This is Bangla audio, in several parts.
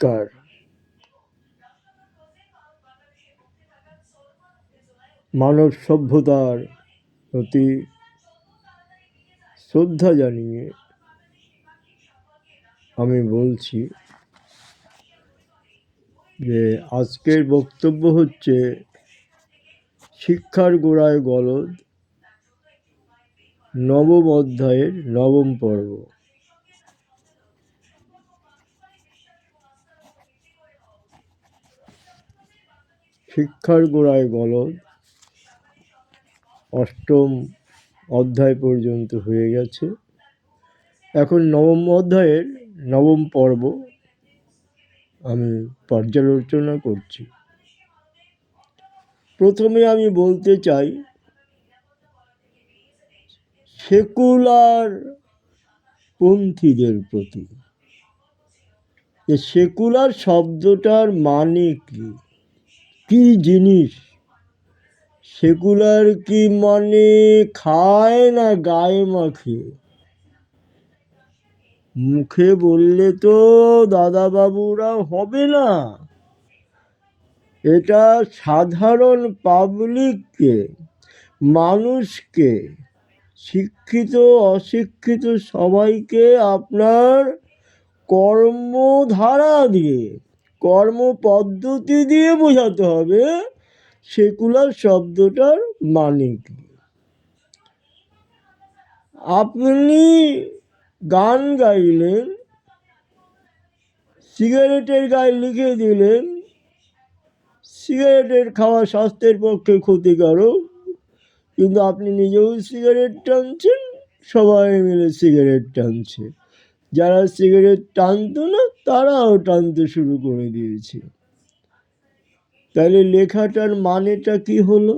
কার মানব সভ্যতার প্রতি শ্রদ্ধা জানিয়ে আমি বলছি যে আজকের বক্তব্য হচ্ছে শিক্ষার গোড়ায় গলদ, নবম অধ্যায়ের নবম পর্ব। শিক্ষার গোড়ায় গলদ অষ্টম অধ্যায় পর্যন্ত হয়ে গেছে। এখন নবম অধ্যায়ের নবম পর্ব আমি পর্যালোচনা করছি। প্রথমে আমি বলতে চাই সেকুলার পন্থীদের প্রতি, যে সেকুলার শব্দটার মানে কি জিনিস। সেকুলার কি মানে খায় না গায়ে মাখে? মুখে বললে তো দাদাবাবুরা হবে না। এটা সাধারণ পাবলিককে, মানুষকে, শিক্ষিত অশিক্ষিত সবাইকে আপনার কর্মধারা দিয়ে, কর্মপদ্ধতি দিয়ে বোঝাতে হবে সেকুলার শব্দটার মানে কি। আপনি গান গাইলেন, সিগারেটের গায়ে লিখে দিলেন সিগারেটের খাওয়া স্বাস্থ্যের পক্ষে ক্ষতিকারক, কিন্তু আপনি নিজেও সিগারেট টানছেন, সবাই মিলে সিগারেট টানছে। যারা সিগারেট টানতো না তারাও টানতে শুরু করে দিয়েছে। তাহলে লেখাটার মানেটা কি হলো?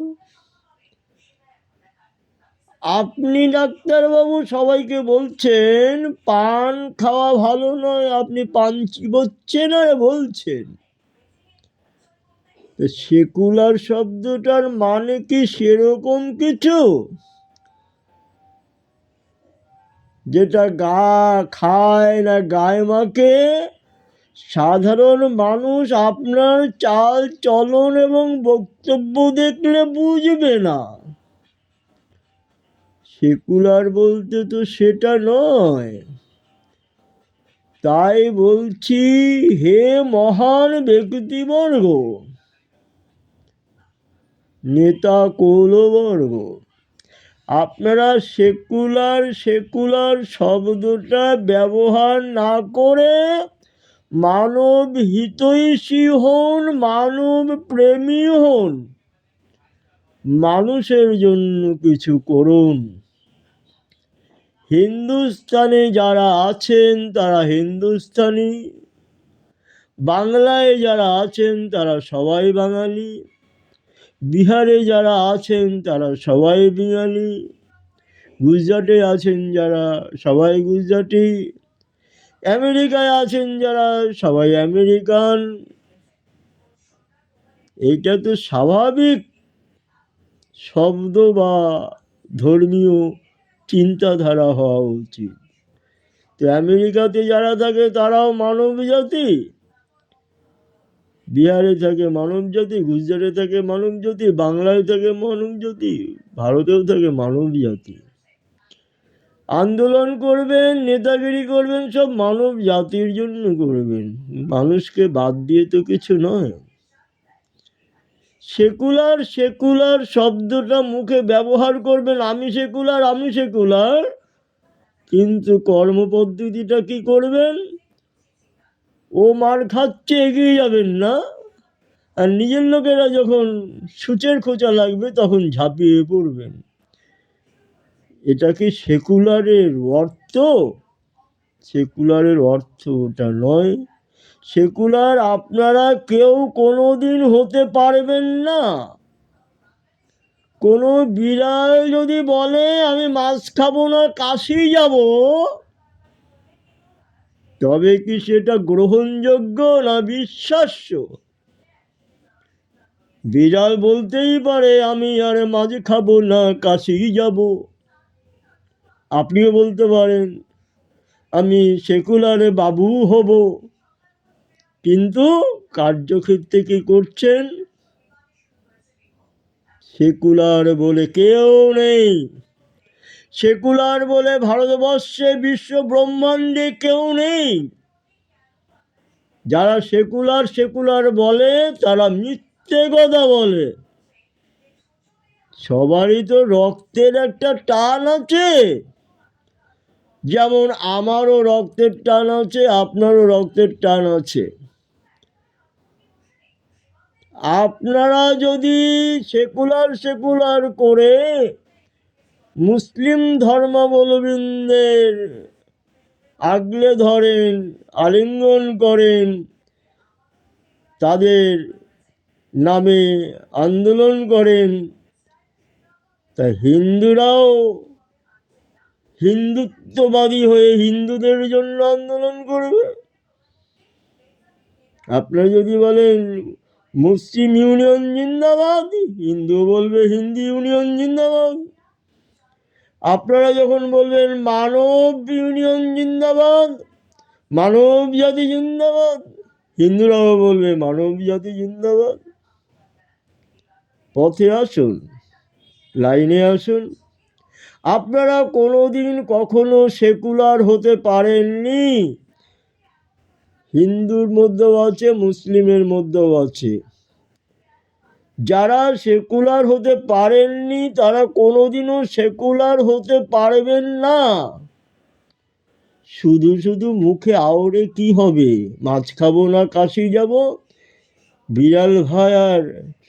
আপনি ডাক্তারবাবু সবাইকে বলছেন পান খাওয়া ভালো নয়, আপনি পান চিবোচ্ছেন আর বলছেন। সেকুলার শব্দটার মানে কি সেরকম কিছু, যেটা খায় না গায়ে মাখে? সাধারণ মানুষ আপনার চাল চলন এবং বক্তব্য দেখলে বুঝবে না। সেকুলার বলতে তো সেটা নয়। তাই বলছি, হে মহান ব্যক্তিবর্গ, নেতা কৌলবর্গ, আপনারা সেকুলার শব্দটা ব্যবহার না করে মানব হিতৈষী হন, মানব প্রেমী হন, মানুষের জন্য কিছু করুন। হিন্দুস্তানে যারা আছেন তারা হিন্দুস্তানি, বাংলায় যারা আছেন তারা সবাই বাঙালি, বিহারে যারা আছেন তারা সবাই বাঙালি, গুজরাটে আছেন যারা সবাই গুজরাটি, আমেরিকায় আছেন যারা সবাই আমেরিকান। এটা তো স্বাভাবিক শব্দ বা ধর্মীয় চিন্তাধারা হওয়া উচিত। তো আমেরিকাতে যারা থাকে তারাও মানব জাতি, বিহারে থাকে মানব জাতি, গুজরাটে থাকে মানব জাতি, বাংলায় থাকে মানব জাতি, ভারতেও থাকে মানব জাতি। আন্দোলন করবেন, নেতাগিরি করবেন, সব মানব জাতির জন্য করবেন, মানুষকে বাদ দিয়ে তো কিছু নয়। সেকুলার শব্দটা মুখে ব্যবহার করবেন, আমি সেকুলার, কিন্তু কর্মপদ্ধতিটা কি করবেন? ও মার খাচ্ছে এগিয়ে যাবেন না, আর নিজের লোকেরা যখন সূচের খোঁচা লাগবে তখন ঝাঁপিয়ে পড়বেন। এটা কি সেকুলারের অর্থ? সেকুলারের অর্থ ওটা নয়। সেকুলার আপনারা কেউ কোনোদিন হতে পারবেন না। কোনো বিড়াল যদি বলে আমি মাছ খাবো না, কাশি যাব, তবে কি সেটা গ্রহণযোগ্য না বিশ্বাস্য? বিড়াল বলতেই পারে আমি আর মাছ খাবো না, কাশি যাব। আপনিও বলতে পারেন আমি সেকুলারে বাবু হব, কিন্তু কার্যক্ষেত্রে কি করছেন? সেকুলার বলে কেউ নেই। সেকুলার বলে ভারতবর্ষে বিশ্ব ব্রহ্মাণ্ডে কেউ নেই। যারা সেকুলার সেকুলার বলে তারা মিথ্যে কথা বলে। সবারই তো রক্তের একটা টান আছে। যেমন আমারও রক্তের টান আছে, আপনারও রক্তের টান আছে। আপনারা যদি সেকুলার সেকুলার করে মুসলিম ধর্মাবলম্বীদের আগলে ধরেন, আলিঙ্গন করেন, তাদের নামে আন্দোলন করেন, তা হিন্দুরাও হিন্দুত্ববাদী হয়ে হিন্দুদের জন্য আন্দোলন করবে। আপনারা যদি বলেন মুসলিম ইউনিয়ন জিন্দাবাদ, হিন্দু বলবে হিন্দু ইউনিয়ন জিন্দাবাদ। আপনারা যখন বলবেন মানব ইউনিয়ন জিন্দাবাদ, মানব জাতি জিন্দাবাদ, হিন্দুরাও বলবে মানব জাতি জিন্দাবাদ। পথে আসুন, লাইনে আসুন। আপনারা কোনোদিন কখনো সেকুলার হতে পারেননি। হিন্দুর মধ্যেও আছে, মুসলিমের মধ্যেও আছে। যারা সেকুলার হতে পারেননি তারা কোনোদিনও সেকুলার হতে পারবেন না। শুধু শুধু মুখে আওড়ে কি হবে? মাছ খাবো না কাশি যাব, বিড়াল ভাইয়ার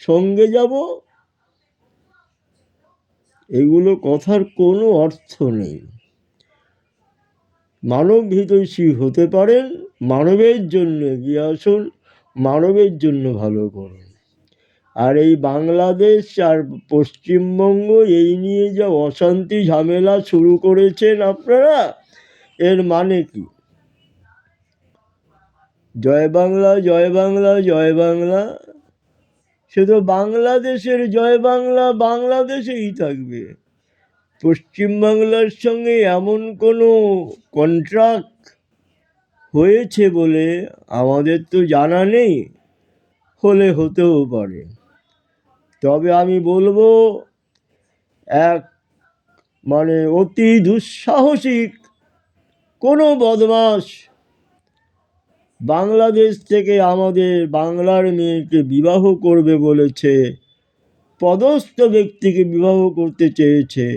সঙ্গে যাব, এগুলো কথার কোনো অর্থ নেই। মানব হিতৈষী হতে পারেন, মানবের জন্য এগিয়ে আসুন, মানবের জন্য ভালো করুন। আর এই বাংলাদেশ আর পশ্চিমবঙ্গ এই নিয়ে যা অশান্তি ঝামেলা শুরু করেছেন আপনারা, এর মানে কি? জয় বাংলা, জয় বাংলা, জয় বাংলা। শুধু বাংলাদেশের জয় বাংলা বাংলাদেশেই থাকবে। পশ্চিমবাংলার সঙ্গে এমন কোনো কন্ট্রাক্ট হয়েছে বলে আমাদের তো জানা নেই, হলে হতেও পারে। তবে আমি বলবো, এক অতি দুঃসাহসিক কোনো বদমাশ বাংলাদেশ থেকে আমাদের বাংলার মেয়েকে বিবাহ করবে বলেছে, পদস্থ ব্যক্তিকে বিবাহ করতে চেয়েছে।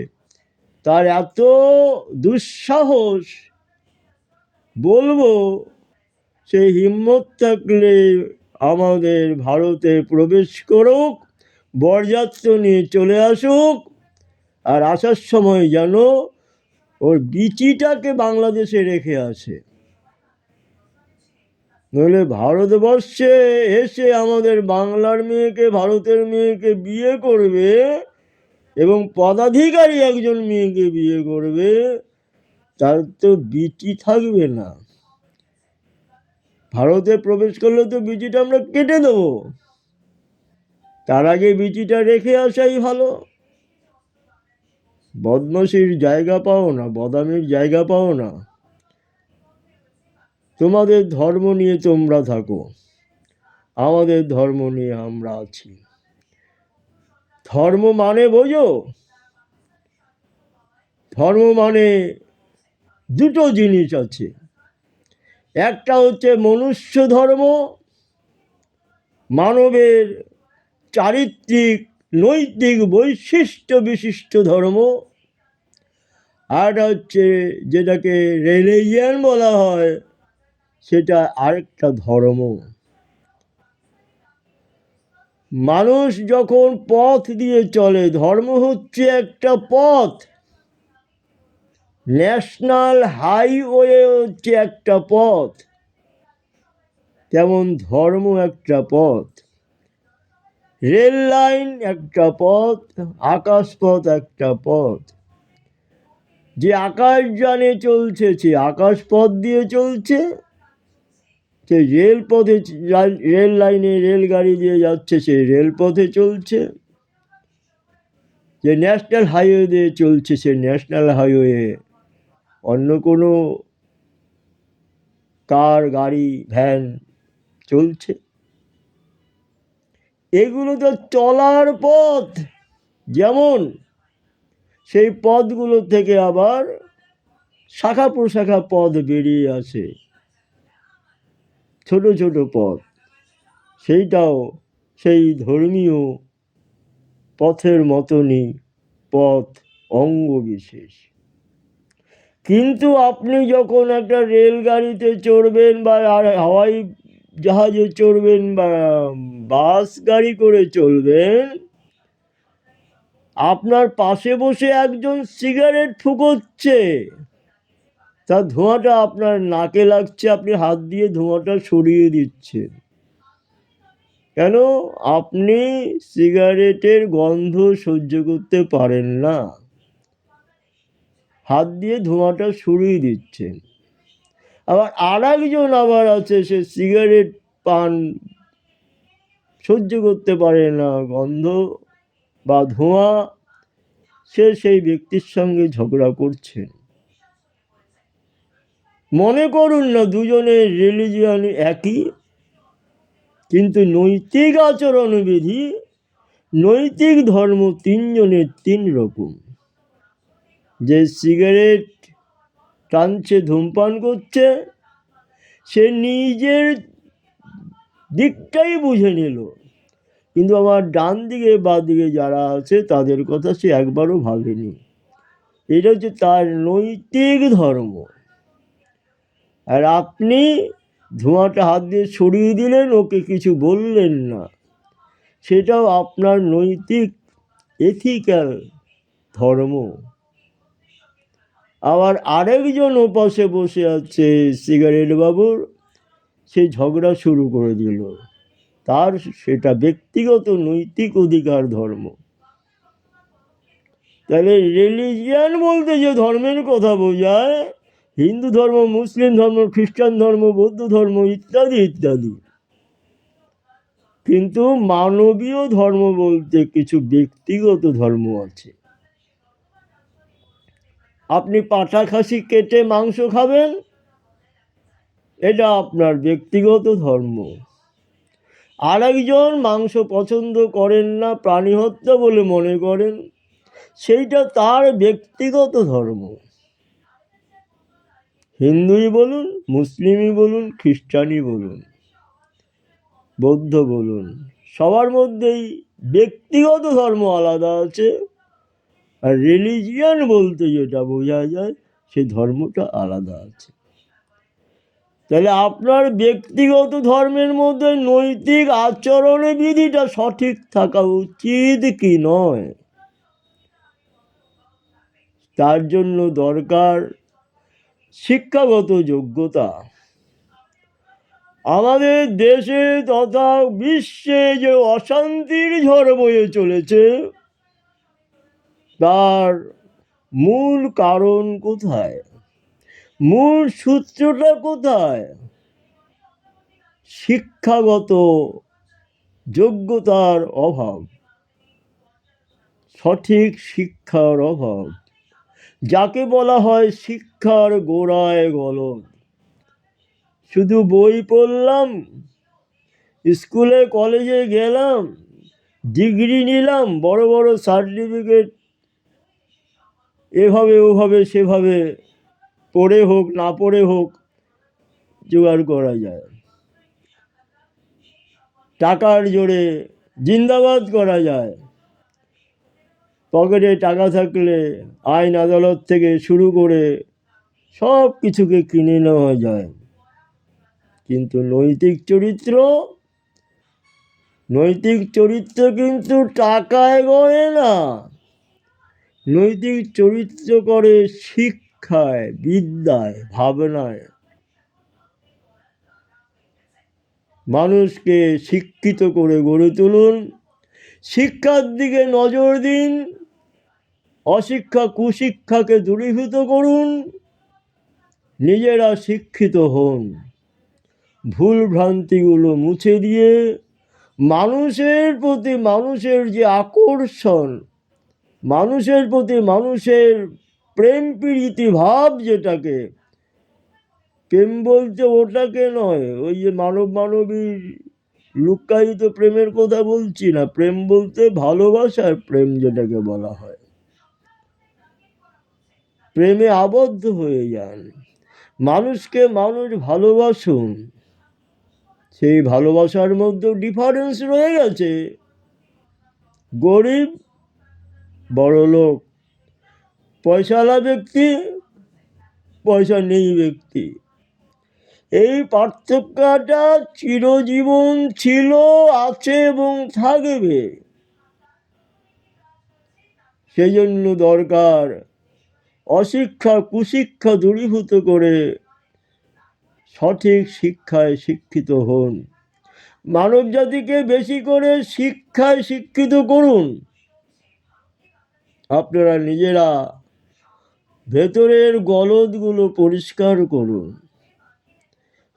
তার এত দুঃসাহস, বলবো সেই হিম্মত থাকলে আমাদের ভারতে প্রবেশ করুক, বরযাত্র নিয়ে চলে আসুক, আর আসার সময় যেন ওর বিচিটাকে বাংলাদেশে রেখে আসে। নইলে ভারতবর্ষে এসে আমাদের বাংলার মেয়েকে ভারতের মেয়েকে বিয়ে করবে এবং পদাধিকারী একজন মেয়েকে বিয়ে করবে, তার তো বিচি থাকবে না। ভারতে প্রবেশ করলে তো বিচিটা আমরা কেটে দেবো, তার আগে বিচিটা রেখে আসাই ভালো। বদমাশির জায়গা পাও না, বদামির জায়গা পাও না। তোমাদের ধর্ম নিয়ে তোমরা থাকো, আমাদের ধর্ম নিয়ে আমরা আছি। ধর্ম মানে বোঝো? ধর্ম মানে দুটো জিনিস আছে। একটা হচ্ছে মনুষ্য ধর্ম, মানবের চারিত্রিক নৈতিক বৈশিষ্ট্য বিশিষ্ট ধর্ম। আর হচ্ছে যেটাকে রিলিজিয়ান বলা হয়, সেটা আরেকটা ধর্ম। মানুষ যখন পথ দিয়ে চলে, ধর্ম হচ্ছে একটা পথ, ন্যাশনাল হাইওয়ে হচ্ছে একটা পথ, তেমন ধর্ম একটা পথ। রেল লাইন একটা পথ, আকাশপথ একটা পথ। যে আকাশযানে চলছে সে আকাশপথ দিয়ে চলছে, সে রেলপথে রেল লাইনে রেলগাড়ি দিয়ে যাচ্ছে সে রেলপথে চলছে, যে ন্যাশনাল হাইওয়ে দিয়ে চলছে সে ন্যাশনাল হাইওয়ে। অন্য কোনো কার, গাড়ি, ভ্যান চলছে। এগুলো তো চলার পথ, যেমন সেই পথগুলো থেকে আবার শাখা প্রশাখা পথ বেরিয়ে আসে, ছোট ছোট পথ, সেইটাও সেই ধর্মীয় পথের মতনই পথ, অঙ্গ বিশেষ। কিন্তু আপনি যখন একটা রেলগাড়িতে চড়বেন বা হাওয়াই জাহাজে চড়বেন বা বাস গাড়ি করে চলবেন, আপনার পাশে বসে একজন সিগারেট ফুঁকোচ্ছে, তার ধোঁয়াটা আপনার নাকে লাগছে, আপনি হাত দিয়ে ধোঁয়াটা সরিয়ে দিচ্ছেন। কেন? আপনি সিগারেটের গন্ধ সহ্য করতে পারেন না, হাত দিয়ে ধোঁয়াটা সরিয়ে দিচ্ছেন। আবার আর একজন আবার আছে, সে সিগারেট পান সহ্য করতে পারে না, গন্ধ বা ধোঁয়া, সে সেই ব্যক্তির সঙ্গে ঝগড়া করছেন। মনে করুন না দুজনের রিলিজিয়ান একই, কিন্তু নৈতিক আচরণবিধি, নৈতিক ধর্ম তিনজনের তিন রকম। যে সিগারেট টানছে, ধূমপান করছে, সে নিজের দিকটাই বুঝে নিল, কিন্তু আমার ডান দিকে বা দিকে যারা আছে তাদের কথা সে একবারও ভাবেনি। এটা হচ্ছে তার নৈতিক ধর্ম। আর আপনি ধোঁয়াটা হাত দিয়ে সরিয়ে দিলেন, ওকে কিছু বললেন না, সেটাও আপনার নৈতিক এথিক্যাল ধর্ম। আবার আরেকজন ওপাশে বসে আছে সিগারেট বাবুর, সে ঝগড়া শুরু করে দিল, তার সেটা ব্যক্তিগত নৈতিক অধিকার ধর্ম। তাহলে রিলিজিয়ান বলতে যে ধর্মের কথা বোঝায়, হিন্দু ধর্ম, মুসলিম ধর্ম, খ্রিস্টান ধর্ম, বৌদ্ধ ধর্ম ইত্যাদি ইত্যাদি। কিন্তু মানবীয় ধর্ম বলতে কিছু ব্যক্তিগত ধর্ম আছে। আপনি পাঁঠা খাসি কেটে মাংস খাবেন, এটা আপনার ব্যক্তিগত ধর্ম। আর একজন মাংস পছন্দ করেন না, প্রাণী হত্যা বলে মনে করেন, সেইটা তার ব্যক্তিগত ধর্ম। হিন্দুই বলুন, মুসলিমই বলুন, খ্রিস্টানই বলুন, বৌদ্ধ বলুন, সবার মধ্যেই ব্যক্তিগত ধর্ম আলাদা আছে, আর রিলিজিয়ান বলতে যেটা বোঝা যায় সেই ধর্মটা আলাদা আছে। তাহলে আপনার ব্যক্তিগত ধর্মের মধ্যে নৈতিক আচরণ বিধিটা সঠিক থাকা উচিত কি নয়, তার জন্য দরকার শিক্ষাগত যোগ্যতা। আমাদের দেশে তথা বিশ্বে যে অশান্তির ঝড় বয়ে চলেছে, তার মূল কারণ কোথায়, মূল সূত্রটা কোথায়? শিক্ষাগত যোগ্যতার অভাব, সঠিক শিক্ষার অভাব, যাকে বলা হয় শিক্ষার গোড়ায় গলদ। শুধু বই পড়লাম, স্কুলে কলেজে গেলাম, ডিগ্রি নিলাম, বড় বড় সার্টিফিকেট এভাবে ওভাবে সেভাবে পড়ে হোক না পড়ে হোক জোগাড় করা যায়, টাকার জোরে জিন্দাবাদ করা যায়, পকেটে টাকা থাকলে আইন আদালত থেকে শুরু করে সব কিছুকে কিনে নেওয়া যায়। কিন্তু নৈতিক চরিত্র কিন্তু টাকায় গড়ে না, নৈতিক চরিত্র করে শিক্ষায়, বিদ্যায়, ভাবনায়। মানুষকে শিক্ষিত করে গড়ে তুলুন, শিক্ষার দিকে নজর দিন, অশিক্ষা কুশিক্ষাকে দূরীভূত করুন, নিজেরা শিক্ষিত হন, ভুল ভ্রান্তিগুলো মুছে দিয়ে মানুষের প্রতি মানুষের যে আকর্ষণ, মানুষের প্রতি মানুষের প্রেম প্রীতি ভাব, যেটাকে প্রেম বলতে ওটাকে নয়, ওই যে মানব মানবীর লুক্কায়িত প্রেমের কথা বলছি না। প্রেম বলতে ভালোবাসার প্রেম যেটাকে বলা হয়। প্রেমে আবদ্ধ হয়ে যান, মানুষকে মানুষ ভালোবাসুন। সেই ভালোবাসার মধ্যেও ডিফারেন্স রয়ে গেছে, গরিব বড়লোক, পয়সাওয়ালা ব্যক্তি, পয়সা নেই ব্যক্তি। এই পার্থক্যটা চিরজীবন ছিল, আছে এবং থাকবে। সেই জন্য দরকার অশিক্ষা কুশিক্ষা দূরীভূত করে সঠিক শিক্ষায় শিক্ষিত হন। মানব জাতিকে বেশি করে শিক্ষায় শিক্ষিত করুন। আপনারা নিজেরা ভেতরের গলদগুলো পরিষ্কার করুন,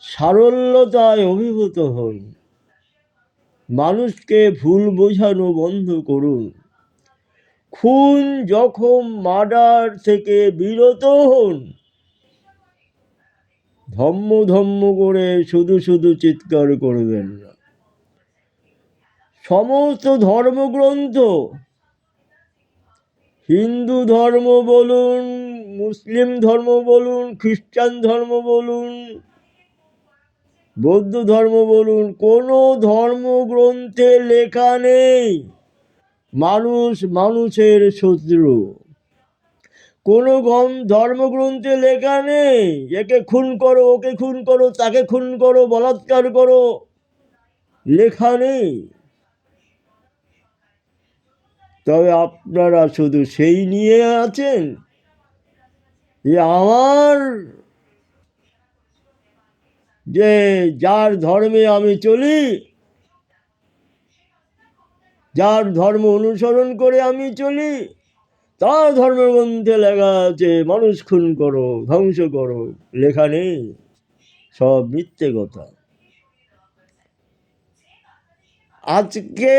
সারল্যতায় অভিভূত হন, মানুষকে ভুল বোঝানো বন্ধ করুন, খুন জখম মার্ডার থেকে বিরত হন। ধম্ম ধম্ম করে শুধু শুধু চিৎকার করবেন না। সমস্ত ধর্মগ্রন্থ, হিন্দু ধর্ম বলুন, মুসলিম ধর্ম বলুন, খ্রিস্টান ধর্ম বলুন, বৌদ্ধ ধর্ম বলুন, কোনো ধর্মগ্রন্থে লেখা নেই মানুষ মানুষের শত্রু। কোনো ধর্মগ্রন্থে লেখা নেই একে খুন করো, ওকে খুন করো, তাকে খুন করো, বলাৎকার করো, লেখা নেই। তবে আপনারা শুধু সেই নিয়ে আছেন যে আমার যে যার ধর্মে আমি চলি, যার ধর্ম অনুসরণ করে আমি চলি, তার ধর্মগ্রন্থে লেখা আছে মানুষ খুন করো, ধ্বংস করো। লেখা নেই, সব মিথ্যে কথা। আজকে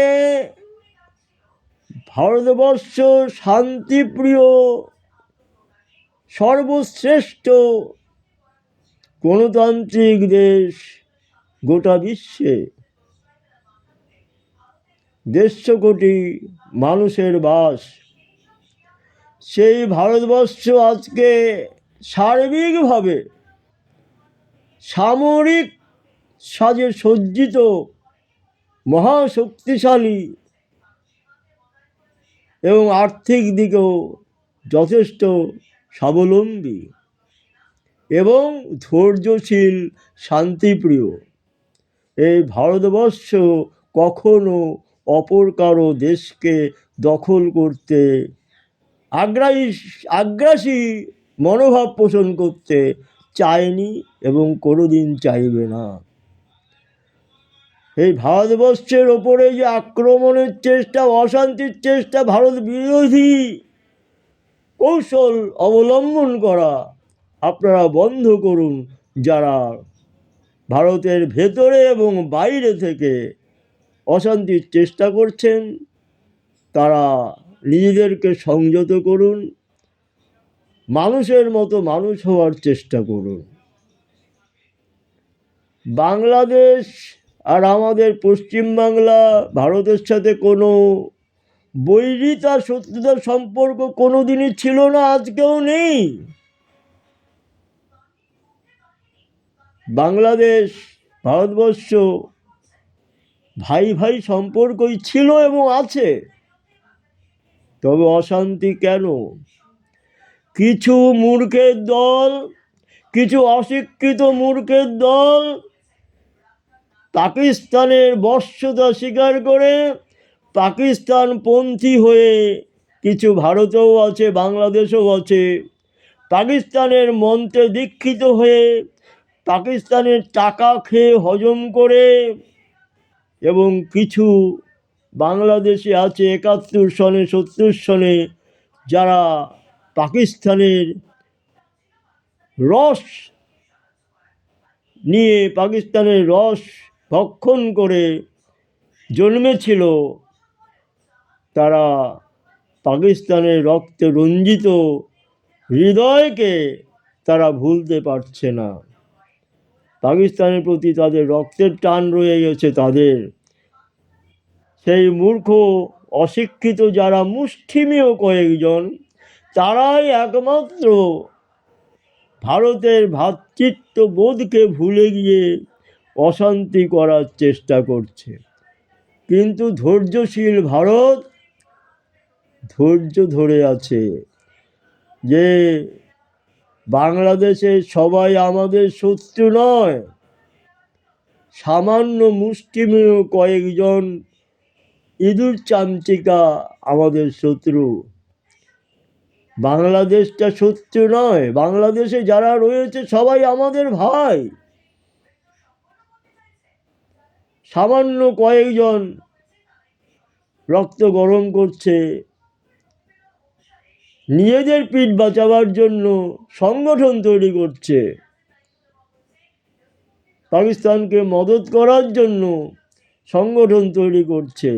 ভারতবর্ষ শান্তিপ্রিয় সর্বশ্রেষ্ঠ গণতান্ত্রিক দেশ গোটা বিশ্বে। 150 কোটি মানুষের বাস। সেই ভারতবর্ষ আজকে সার্বিকভাবে সামরিক সাজে সজ্জিত, মহাশক্তিশালী এবং আর্থিক দিকেও যথেষ্ট স্বাবলম্বী এবং ধৈর্যশীল, শান্তিপ্রিয়। এই ভারতবর্ষ কখনো অপর কারো দেশকে দখল করতে, আগ্রাসী মনোভাব পোষণ করতে চায়নি এবং কোনোদিন চাইবে না। এই ভারতবর্ষের ওপরে যে আক্রমণের চেষ্টা, অশান্তির চেষ্টা, ভারত বিরোধী কৌশল অবলম্বন করা আপনারা বন্ধ করুন। যারা ভারতের ভেতরে এবং বাইরে থেকে অশান্তির চেষ্টা করছেন তারা নিজেদেরকে সংযত করুন, মানুষের মতো মানুষ হওয়ার চেষ্টা করুন। বাংলাদেশ আর আমাদের পশ্চিমবাংলা ভারতের সাথে কোনো বৈরিতা শত্রুতার সম্পর্ক কোনো দিনই ছিল না, আজকেও নেই। বাংলাদেশ ভারতবর্ষ ভাই ভাই সম্পর্কই ছিল এবং আছে। তবে অশান্তি কেন? কিছু মূর্খের দল, কিছু অশিক্ষিত মূর্খের দল পাকিস্তানের বর্ষতা স্বীকার করে পাকিস্তানপন্থী হয়ে, কিছু ভারতেও আছে, বাংলাদেশেও আছে, পাকিস্তানের মন্ত্রে দীক্ষিত হয়ে পাকিস্তানের টাকা খেয়ে হজম করে, এবং কিছু বাংলাদেশে আছে 71 সনে 70 সনে যারা পাকিস্তানের রস নিয়ে, পাকিস্তানের রস ভক্ষণ করে জন্মেছিল। তারা পাকিস্তানের রক্তে রঞ্জিত হৃদয়কে তারা ভুলতে পারছে না। পাকিস্তানের প্রতি তাদের রক্তের টান রয়ে গেছে তাদের, সেই মূর্খ অশিক্ষিত যারা মুষ্টিমেয় কয়েকজন, তারাই একমাত্র ভারতের ভ্রাতৃত্ববোধকে ভুলে গিয়ে অশান্তি করার চেষ্টা করছে। কিন্তু ধৈর্যশীল ভারত ধৈর্য ধরে আছে যে বাংলাদেশে সবাই আমাদের শত্রু নয়, সামান্য মুষ্টিমেয় কয়েকজন ইঁদুর চামচিকা আমাদের শত্রু। বাংলাদেশটা শত্রু নয়, বাংলাদেশে যারা রয়েছে সবাই আমাদের ভাই। সামান্য কয়েকজন রক্ত গরম করছে, নিজেদের পিঠ বাঁচাবার জন্য সংগঠন তৈরি করছে, পাকিস্তানকে মদত করার জন্য সংগঠন তৈরি করছে।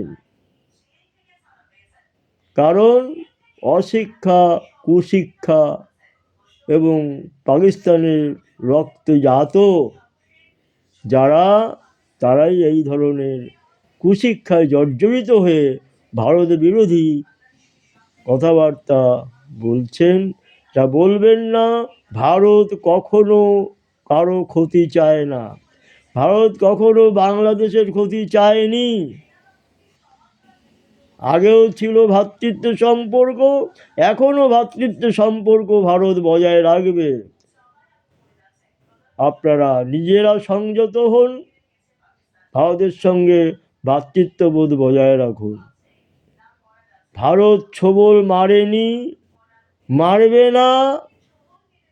কারণ অশিক্ষা, কুশিক্ষা এবং পাকিস্তানের রক্তজাত যারা, তারাই এই ধরনের কুশিক্ষায় জর্জরিত হয়ে ভারত বিরোধী কথাবার্তা বলছেন। তা বলবেন না। ভারত কখনো কারো ক্ষতি চায় না, ভারত কখনো বাংলাদেশের ক্ষতি চায়নি। আগেও ছিল ভ্রাতৃত্ব সম্পর্ক, এখনো ভ্রাতৃত্ব সম্পর্ক ভারত বজায় রাখবে। আপনারা নিজেরা সংযত হন, ভারতের সঙ্গে ভ্রাতৃত্ববোধ বজায় রাখুন। ভারত ছোবল মারেনি, মারবে না।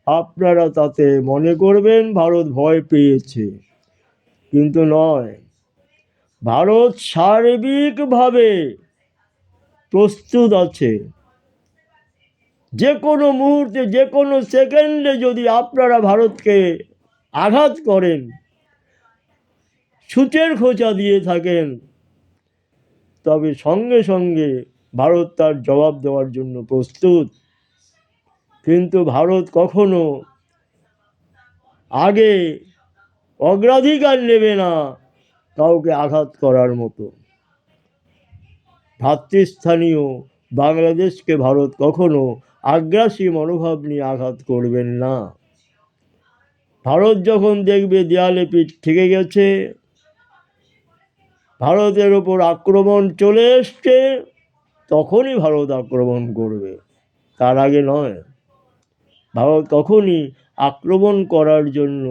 আপনারা তাতে মনে করবেন ভারত ভয় পেয়েছে, কিন্তু নয়। ভারত সার্বিকভাবে প্রস্তুত আছে। যে কোনো মুহূর্তে, যে কোনো সেকেন্ডে যদি আপনারা ভারতকে আঘাত করেন, ছুঁচের খোঁচা দিয়ে থাকেন, তবে সঙ্গে সঙ্গে ভারত তার জবাব দেওয়ার জন্য প্রস্তুত। কিন্তু ভারত কখনো আগে অগ্রাধিকার নেবে না কাউকে আঘাত করার মতো। ভ্রাতৃস্থানীয় বাংলাদেশকে ভারত কখনো আগ্রাসী মনোভাব নিয়ে আঘাত করবেন না। ভারত যখন দেখবে দেয়ালে পিঠ ঠেকে গেছে, ভারতের ওপর আক্রমণ চলে এসছে, তখনই ভারত আক্রমণ করবে, তার আগে নয়। ভারত কখনই আক্রমণ করার জন্য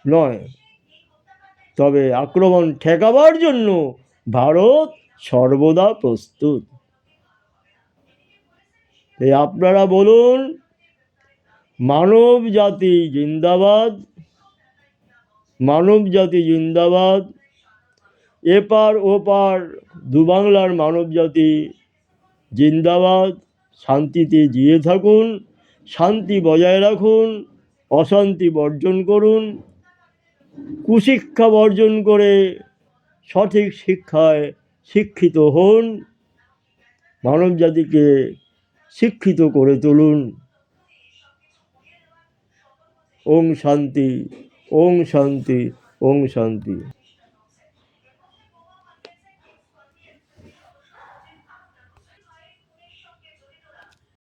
নয়, তবে আক্রমণ ঠেকাবার জন্য ভারত সর্বদা প্রস্তুত। এই আপনারা বলুন, মানব জাতি জিন্দাবাদ, মানব জাতি জিন্দাবাদ। এপার ওপার দুবাংলার মানব জাতি জিন্দাবাদ। শান্তিতে জিয়ে থাকুন, শান্তি বজায় রাখুন, অশান্তি বর্জন করুন, কুশিক্ষা বর্জন করে সঠিক শিক্ষায় শিক্ষিত হন, মানব জাতিকে শিক্ষিত করে তুলুন। ওম শান্তি, ওম শান্তি, ওম শান্তি।